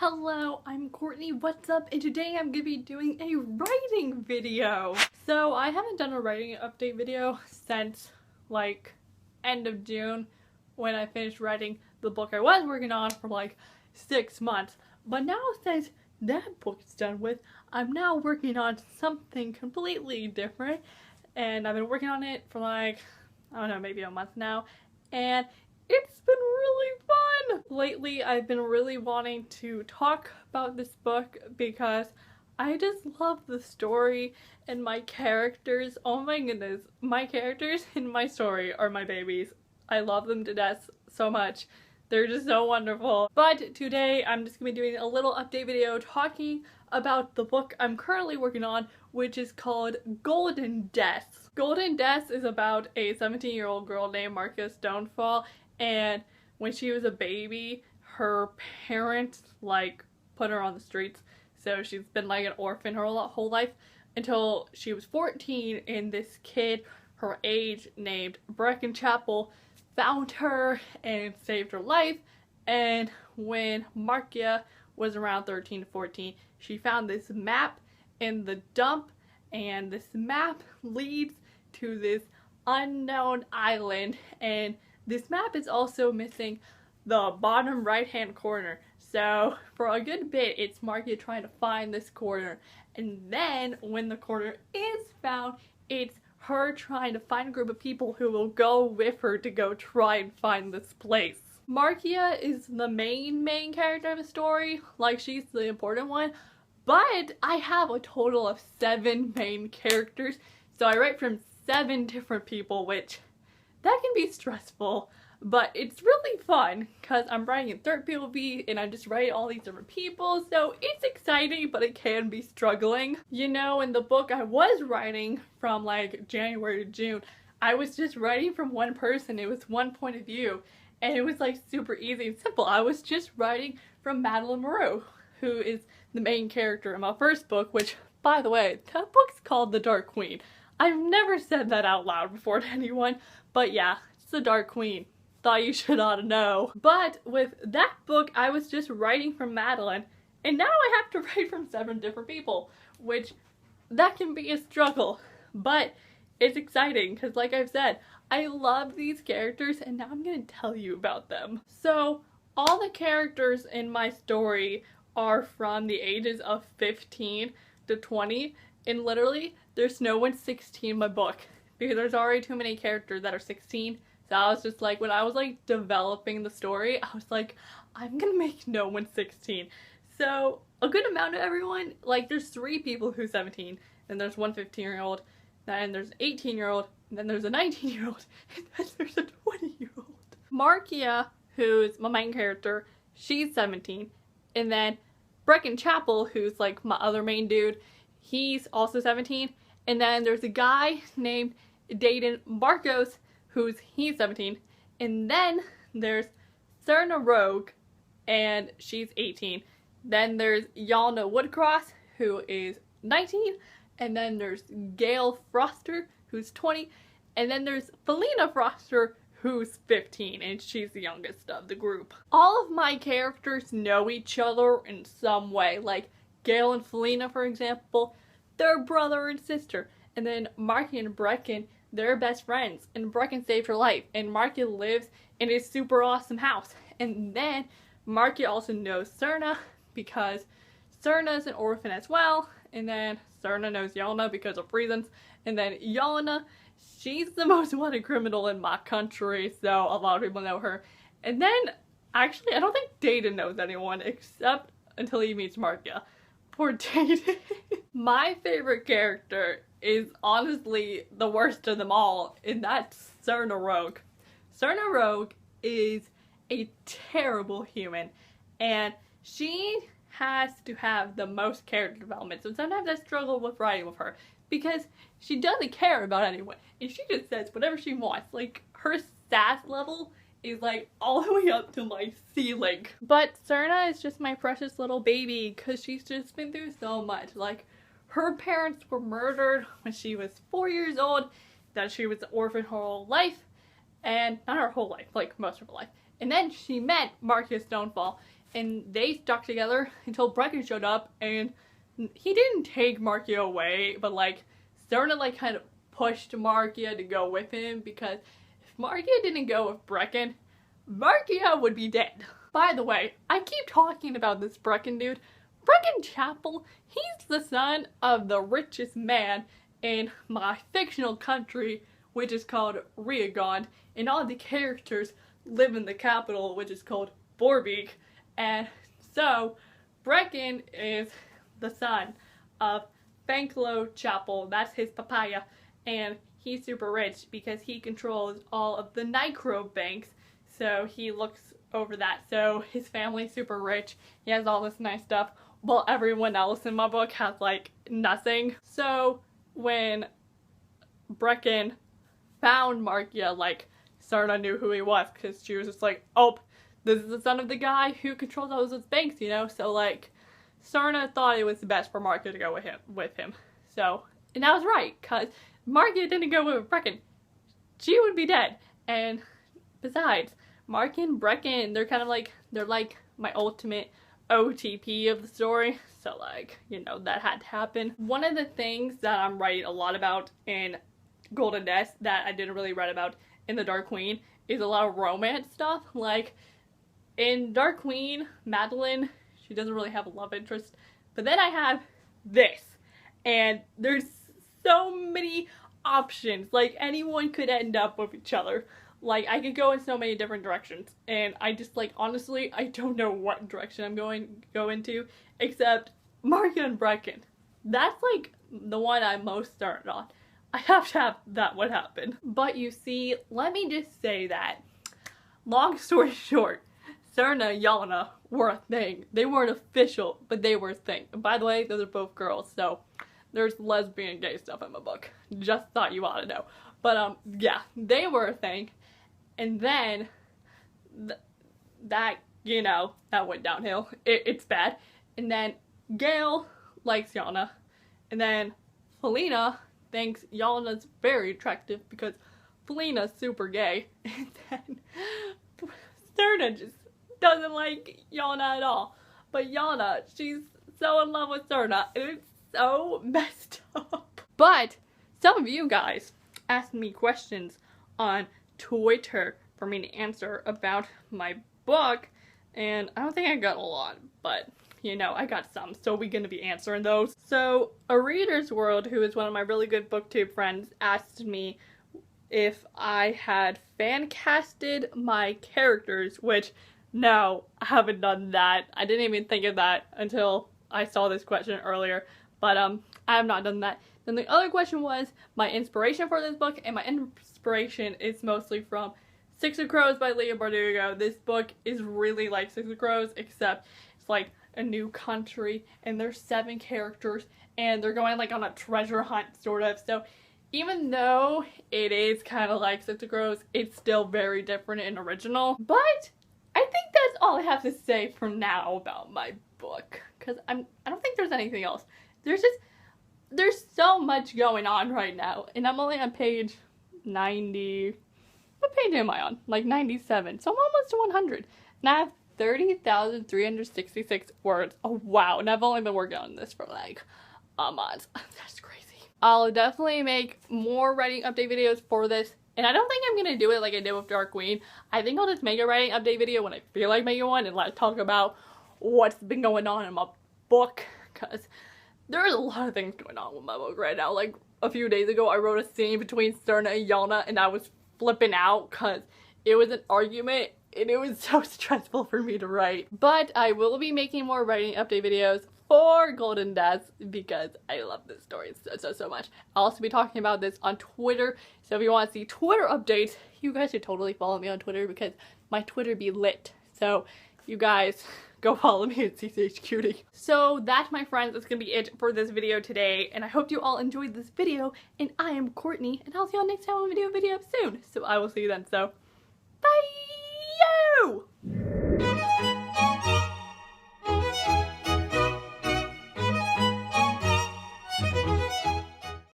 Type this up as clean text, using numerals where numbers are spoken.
Hello, I'm Courtney, what's up? And today I'm gonna be doing a writing video. So I haven't done a writing update video since like end of June when I finished writing the book I was working on for like 6 months. But now since that book's done with, I'm now working on something completely different. And I've been working on it for like, I don't know, maybe a month now. And it's been really fun! Lately, I've been really wanting to talk about this book because I just love the story and my characters. Oh my goodness, my characters in my story are my babies. I love them to death so much. They're just so wonderful. But today, I'm just gonna be doing a little update video talking about the book I'm currently working on, which is called Golden Deaths. Golden Deaths is about a 17-year-old girl named Marcia Stonefall, and when she was a baby, her parents put her on the streets, so she's been like an orphan her whole life until she was 14, and this kid her age named Brecken Chapel found her and saved her life. And when Marcia was around 13 to 14, she found this map in the dump, and this map leads to this unknown island, and this map is also missing the bottom right hand corner. So for a good bit, it's Marcia trying to find this corner, and then when the corner is found, it's her trying to find a group of people who will go with her to go try and find this place. Marcia is the main character of the story, like she's the important one, but I have a total of 7 main characters, so I write from 7 different people, which that can be stressful, but it's really fun because I'm writing in third POV and I'm just writing all these different people, so it's exciting, but it can be struggling. You know, in the book I was writing from like January to June, I was just writing from one person. It was one point of view, and it was like super easy and simple. I was just writing from Madeline Moreau, who is the main character in my first book, which, by the way, that book's called The Dark Queen. I've never said that out loud before to anyone, but yeah, it's the Dark Queen. Thought you should ought to know. But with that book, I was just writing from Madeline, and now I have to write from 7 different people, which that can be a struggle, but it's exciting because, like I've said, I love these characters, and now I'm gonna tell you about them. So all the characters in my story are from the ages of 15 to 20, and literally there's no one 16 in my book because there's already too many characters that are 16. So I was just like, when I was like developing the story, I was like, I'm gonna make no one 16. So a good amount of everyone, like there's 3 people who's 17, and there's one 15-year-old, then there's an 18-year-old, and then there's a 19-year-old, and then there's a 20-year-old. Marcia, who's my main character, she's 17, and then Brecken Chapel, who's like my other main dude, he's also 17, and then there's a guy named Dayton Marcos, he's 17, and then there's Serna Rogue, and she's 18. Then there's Yalna Woodcross, who is 19, and then there's Gail Foster, who's 20, and then there's Felina Foster, who's 15, and she's the youngest of the group. All of my characters know each other in some way, like Gail and Felina, for example, they're brother and sister, and then Marcia and Brecken, they're best friends, and Brecken saved her life, and Marcia lives in a super awesome house. And then Marcia also knows Serna because Serna's an orphan as well, and then Serna knows Yalna because of reasons, and then Yalna, she's the most wanted criminal in my country, so a lot of people know her. And then, actually, I don't think Dayton knows anyone except until he meets Marcia. Poor Dayton. My favorite character is honestly the worst of them all, and that's Serna Rogue. Serna Rogue is a terrible human, and she has to have the most character development, so sometimes I struggle with writing with her because she doesn't care about anyone, and she just says whatever she wants. Like, her sass level is like all the way up to my ceiling. But Serna is just my precious little baby because she's just been through so much. Like, her parents were murdered when she was 4 years old, that she was an orphan her whole life, and not her whole life, like most of her life. And then she met Marcia Stonefall, and they stuck together until Brecken showed up, and he didn't take Markia away, but like Serena like kind of pushed Markia to go with him, because if Markia didn't go with Brecken, Markia would be dead. By the way, I keep talking about this Brecken dude. Brecken Chapel, he's the son of the richest man in my fictional country, which is called Riagond, and all the characters live in the capital, which is called Borbeek. And so Brecken is the son of Banklo Chapel, that's his papaya, and he's super rich because he controls all of the Nicro banks, so he looks over that. So his family's super rich, he has all this nice stuff, while everyone else in my book has like nothing. So when Brecken found Markia, like Serena knew who he was, because she was just like, oh, this is the son of the guy who controls all those banks, you know? So like Serena thought it was the best for Markia to go with him. So, and I was right, because Markia didn't go with Brecken. She would be dead. And besides, Markia and Brecken, they're like my ultimate OTP of the story. So like, you know, that had to happen. One of the things that I'm writing a lot about in Golden Death that I didn't really write about in The Dark Queen is a lot of romance stuff. Like in Dark Queen, Madeline, she doesn't really have a love interest. But then I have this. And there's so many options. Like anyone could end up with each other. Like I could go in so many different directions. And I just like, honestly, I don't know what direction I'm go into. Except Markia and Brecken. That's like the one I'm most started on. I have to have that one happen. But you see, let me just say that, long story short, Serena and Yana were a thing. They weren't official, but they were a thing. And by the way, those are both girls, so there's lesbian and gay stuff in my book. Just thought you ought to know. But yeah, they were a thing. And then, that, you know, that went downhill. It's bad. And then Gail likes Yana. And then Felina thinks Yana's very attractive because Felina's super gay. And then Serena just doesn't like Yana at all. But Yana, she's so in love with Serena, and it's so messed up. But some of you guys asked me questions on Twitter for me to answer about my book, and I don't think I got a lot, but you know, I got some, so we're gonna be answering those. So a Reader's World, who is one of my really good BookTube friends, asked me if I had fan casted my characters, which no, I haven't done that. I didn't even think of that until I saw this question earlier, but I have not done that. Then the other question was my inspiration for this book, and my inspiration is mostly from Six of Crows by Leah Bardugo. This book is really like Six of Crows, except it's like a new country, and there's 7 characters, and they're going like on a treasure hunt, sort of. So even though it is kind of like Six of Crows, it's still very different and original. But I think that's all I have to say for now about my book, because I don't think there's anything else. There's so much going on right now, and I'm only on page 90. What page am I on? Like 97. So I'm almost to 100. And I have 30,366 words. Oh wow, and I've only been working on this for like a month. That's crazy. I'll definitely make more writing update videos for this, and I don't think I'm gonna do it like I did with Dark Queen. I think I'll just make a writing update video when I feel like making one, and like talk about what's been going on in my book, because there's a lot of things going on with my book right now. Like a few days ago I wrote a scene between Serena and Yana, and I was flipping out because it was an argument and it was so stressful for me to write. But I will be making more writing update videos for Golden Death because I love this story so much. I'll also be talking about this on Twitter, so if you want to see Twitter updates, you guys should totally follow me on Twitter because my Twitter be lit. So you guys go follow me at CCHcutie. So that, my friends, is gonna be it for this video today, and I hope you all enjoyed this video, and I am Courtney, and I'll see y'all next time on video soon. So I will see you then, so bye!